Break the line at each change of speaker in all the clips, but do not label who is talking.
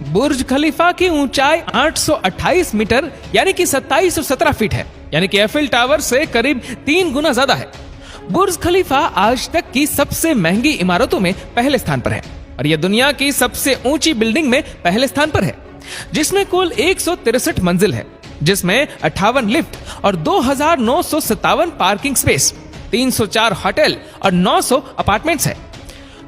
बुर्ज खलीफा की ऊंचाई 828 मीटर यानी कि 2717 फीट है, यानी कि एफिल टावर से करीब 3 गुना ज्यादा है। बुर्ज खलीफा आज तक की सबसे महंगी इमारतों में पहले स्थान पर है और यह दुनिया की सबसे ऊंची बिल्डिंग में पहले स्थान पर है, जिसमें कुल 163 मंजिल है, जिसमें 58 लिफ्ट और 2957 पार्किंग स्पेस, 304 होटल और 900 अपार्टमेंट्स है।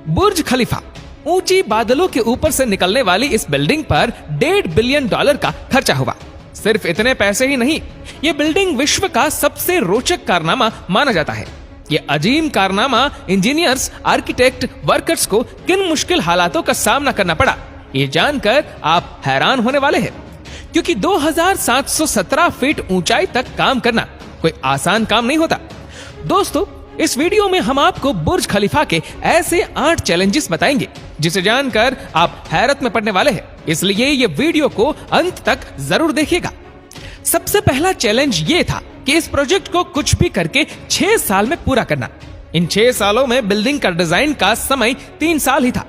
बुर्ज खलीफा ऊंची बादलों के ऊपर से निकलने वाली इस बिल्डिंग पर $1.5 बिलियन का खर्चा हुआ। सिर्फ इतने पैसे ही नहीं, ये बिल्डिंग विश्व का सबसे रोचक कारनामा माना जाता है। ये अजीम कारनामा इंजीनियर्स, आर्किटेक्ट, वर्कर्स को किन मुश्किल हालातों का सामना करना पड़ा, ये जानकर आप हैरान होने वाले हैं, क्योंकि 2717 फीट ऊंचाई तक काम करना कोई आसान काम नहीं होता। दोस्तों, इस वीडियो में हम आपको बुर्ज खलीफा के ऐसे 8 चैलेंजेस बताएंगे जिसे जानकर आप हैरत में पड़ने वाले हैं, इसलिए ये वीडियो को अंत तक जरूर देखिएगा। सबसे पहला चैलेंज ये था कि इस प्रोजेक्ट को कुछ भी करके 6 साल में पूरा करना। इन 6 सालों में बिल्डिंग का डिजाइन का समय 3 साल ही था।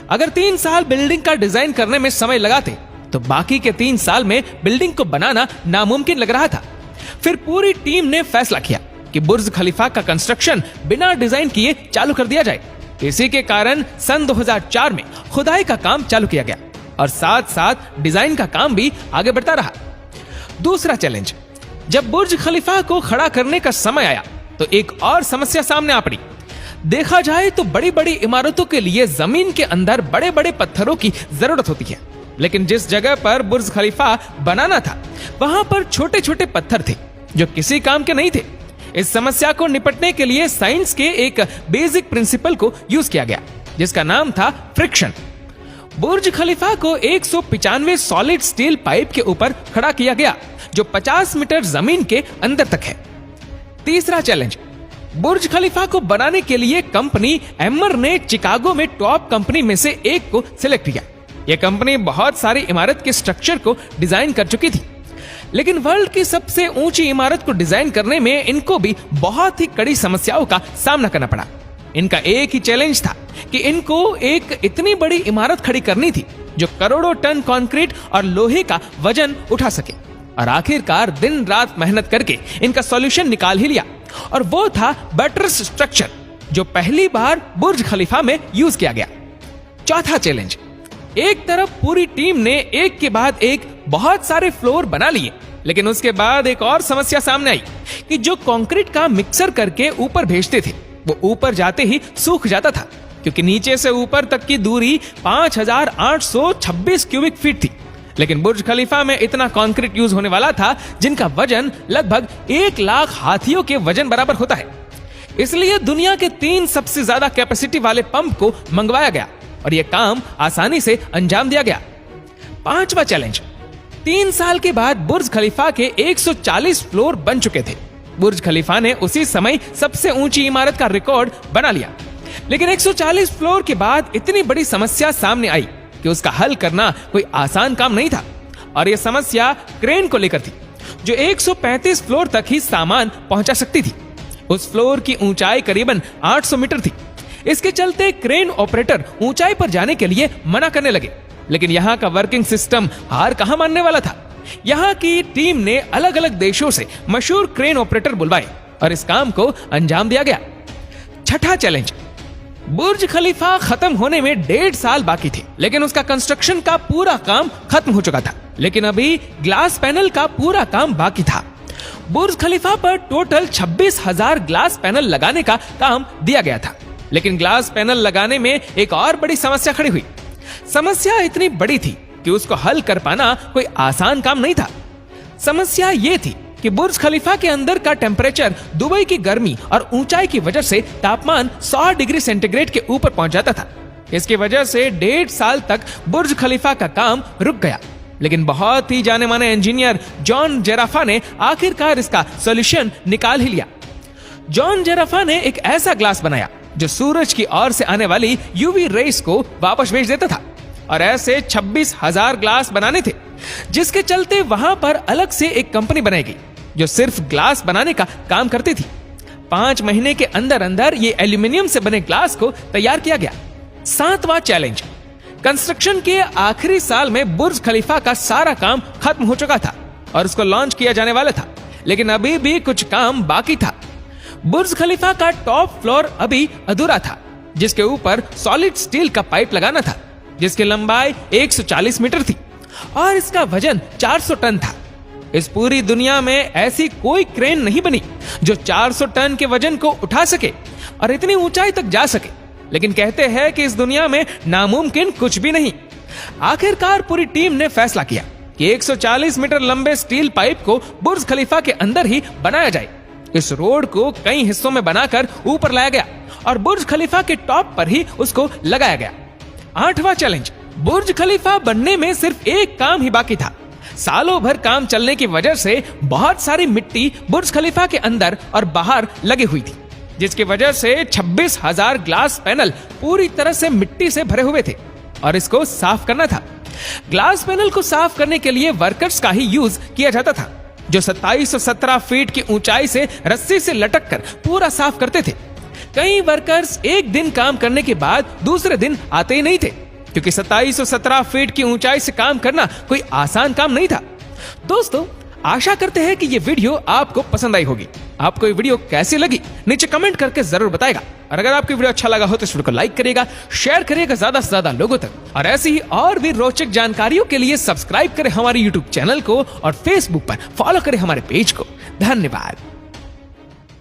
अगर 3 साल बिल्डिंग का डिजाइन करने में समय लगाते तो बाकी के 3 साल में बिल्डिंग को बनाना नामुमकिन लग रहा था। फिर पूरी टीम ने फैसला किया कि बुर्ज खलीफा का कंस्ट्रक्शन बिना डिजाइन किए चालू कर दिया जाए। इसी के कारण सन 2004 में खुदाई का काम चालू किया गया और साथ साथ डिजाइन का काम भी आगे बढ़ता रहा। दूसरा चैलेंज, जब बुर्ज खलीफा को खड़ा करने का समय आया तो एक और समस्या सामने आ पड़ी। देखा जाए तो बड़ी बड़ी इमारतों के लिए जमीन के अंदर बड़े बड़े पत्थरों की जरूरत होती है, लेकिन जिस जगह पर बुर्ज खलीफा बनाना था वहां पर छोटे छोटे पत्थर थे जो किसी काम के नहीं थे। इस समस्या को निपटने के लिए साइंस के एक बेसिक प्रिंसिपल को यूज किया गया, जिसका नाम था फ्रिक्शन। बुर्ज खलीफा को 195 सॉलिड स्टील पाइप के ऊपर खड़ा किया गया, जो 50 मीटर जमीन के अंदर तक है। तीसरा चैलेंज, बुर्ज खलीफा को बनाने के लिए कंपनी एमर ने चिकागो में टॉप कंपनी में से एक को सिलेक्ट किया। यह कंपनी बहुत सारी इमारत के स्ट्रक्चर को डिजाइन कर चुकी थी, लेकिन वर्ल्ड की सबसे ऊंची इमारत को डिजाइन करने में इनको भी बहुत ही कड़ी समस्याओं का सामना करना पड़ा। इनका एक ही चैलेंज था कि इनको एक इतनी बड़ी इमारत खड़ी करनी थी जो करोड़ों टन कंक्रीट और लोहे का वजन उठा सके, और आखिरकार दिन रात मेहनत करके इनका सॉल्यूशन निकाल ही लिया, और वो था बटरस स्ट्रक्चर, जो पहली बार बुर्ज खलीफा में यूज किया गया। चौथा चैलेंज, एक तरफ पूरी टीम ने एक के बाद एक बहुत सारे फ्लोर बना लिए, लेकिन उसके बाद एक और समस्या सामने आई कि जो कंक्रीट का मिक्सर करके ऊपर भेजते थे वो ऊपर जाते ही सूख जाता था, क्योंकि नीचे से ऊपर तक की दूरी 5826 क्यूबिक फीट थी। लेकिन बुर्ज खलीफा में इतना कंक्रीट यूज होने वाला था जिनका वजन लगभग 1 लाख हाथियों के वजन बराबर होता है। इसलिए दुनिया के 3 सबसे ज्यादा कैपेसिटी वाले पंप को मंगवाया गया और यह काम आसानी से अंजाम दिया गया। पांचवा चैलेंज, 3 साल के बाद बुर्ज खलीफा के 140 फ्लोर बन चुके थे। बुर्ज खलीफा ने उसी समय सबसे ऊंची इमारत का रिकॉर्ड बना लिया, लेकिन 140 फ्लोर के बाद इतनी बड़ी समस्या सामने आई कि उसका हल करना कोई आसान काम नहीं था, और यह समस्या क्रेन को लेकर थी, जो 135 फ्लोर तक ही सामान पहुंचा सकती थी। उस फ्लोर की ऊंचाई करीबन 800 मीटर थी। इसके चलते क्रेन ऑपरेटर ऊंचाई पर जाने के लिए मना करने लगे, लेकिन यहाँ का वर्किंग सिस्टम हार कहां मानने वाला था। यहाँ की टीम ने अलग अलग देशों से मशहूर क्रेन ऑपरेटर बुलवाए और इस काम को अंजाम दिया गया। छठा चैलेंज, बुर्ज खलीफा खत्म होने में 1.5 साल बाकी थे, लेकिन उसका कंस्ट्रक्शन का पूरा काम खत्म हो चुका था, लेकिन अभी ग्लास पैनल का पूरा काम बाकी था। बुर्ज खलीफा पर टोटल 26,000 ग्लास पैनल लगाने का काम दिया गया था, लेकिन ग्लास पैनल लगाने में एक और बड़ी समस्या खड़ी हुई। समस्या इतनी बड़ी थी कि उसको हल कर पाना कोई आसान काम नहीं था। समस्या ये थी कि बुर्ज खलीफा के अंदर का टेम्परेचर दुबई की गर्मी और ऊंचाई की वजह से तापमान 100 डिग्री सेंटीग्रेड के ऊपर पहुंच जाता था। इसकी वजह से 1.5 साल तक बुर्ज खलीफा का काम रुक गया, लेकिन बहुत ही जाने माने इंजीनियर जॉन जेराफा ने आखिरकार इसका सॉल्यूशन निकाल ही लिया। जॉन जेराफा ने एक ऐसा ग्लास बनाया जो सूरज की ओर से आने वाली यूवी रेस को वापस भेज देता था, और ऐसे 26,000 ग्लास बनाने थे, जिसके चलते वहां पर अलग से एक कंपनी बनाई गई जो सिर्फ ग्लास बनाने का काम करती थी। 5 महीने के अंदर अंदर ये एल्यूमिनियम से बने ग्लास को तैयार किया गया। 7वां चैलेंज, कंस्ट्रक्शन के आखिरी साल में बुर्ज खलीफा का सारा काम खत्म हो चुका था और उसको लॉन्च किया जाने वाला था, लेकिन अभी भी कुछ काम बाकी था। बुर्ज खलीफा का टॉप फ्लोर अभी अधूरा था, जिसके ऊपर सॉलिड स्टील का पाइप लगाना था, जिसकी लंबाई 140 मीटर थी और इसका वजन 400 टन था। इस पूरी दुनिया में ऐसी कोई क्रेन नहीं बनी जो 400 टन के वजन को उठा सके और इतनी ऊंचाई तक जा सके, लेकिन कहते हैं कि इस दुनिया में नामुमकिन कुछ भी नहीं। आखिरकार पूरी टीम ने फैसला किया कि 140 मीटर लंबे स्टील पाइप को बुर्ज खलीफा के अंदर ही बनाया जाए। इस रोड को कई हिस्सों में बनाकर ऊपर लाया गया और बुर्ज खलीफा के टॉप पर ही उसको लगाया गया। 8वां चैलेंज, बुर्ज खलीफा बनने में सिर्फ एक काम ही बाकी था। सालों भर काम चलने की वजह से बहुत सारी मिट्टी बुर्ज खलीफा के अंदर और बाहर लगी हुई थी, जिसकी वजह से 26,000 ग्लास पैनल पूरी तरह से मिट्टी से भरे हुए थे और इसको साफ करना था। ग्लास पैनल को साफ करने के लिए वर्कर्स का ही यूज किया जाता था, जो 2717 फीट की ऊंचाई से रस्सी से लटक कर पूरा साफ करते थे। कई वर्कर्स एक दिन काम करने के बाद दूसरे दिन आते ही नहीं थे, क्योंकि 2717 फीट की ऊंचाई से काम करना कोई आसान काम नहीं था। दोस्तों, आशा करते हैं कि ये वीडियो आपको पसंद आई होगी। आपको ये वीडियो कैसी लगी नीचे कमेंट करके जरूर बताएगा, और अगर आपको वीडियो अच्छा लगा हो तो इस वीडियो को लाइक करिएगा, शेयर करिएगा ज्यादा से ज्यादा लोगों तक, और ऐसी ही और भी रोचक जानकारियों के लिए सब्सक्राइब करें हमारे यूट्यूब चैनल को और फेसबुक पर फॉलो करें हमारे पेज को। धन्यवाद।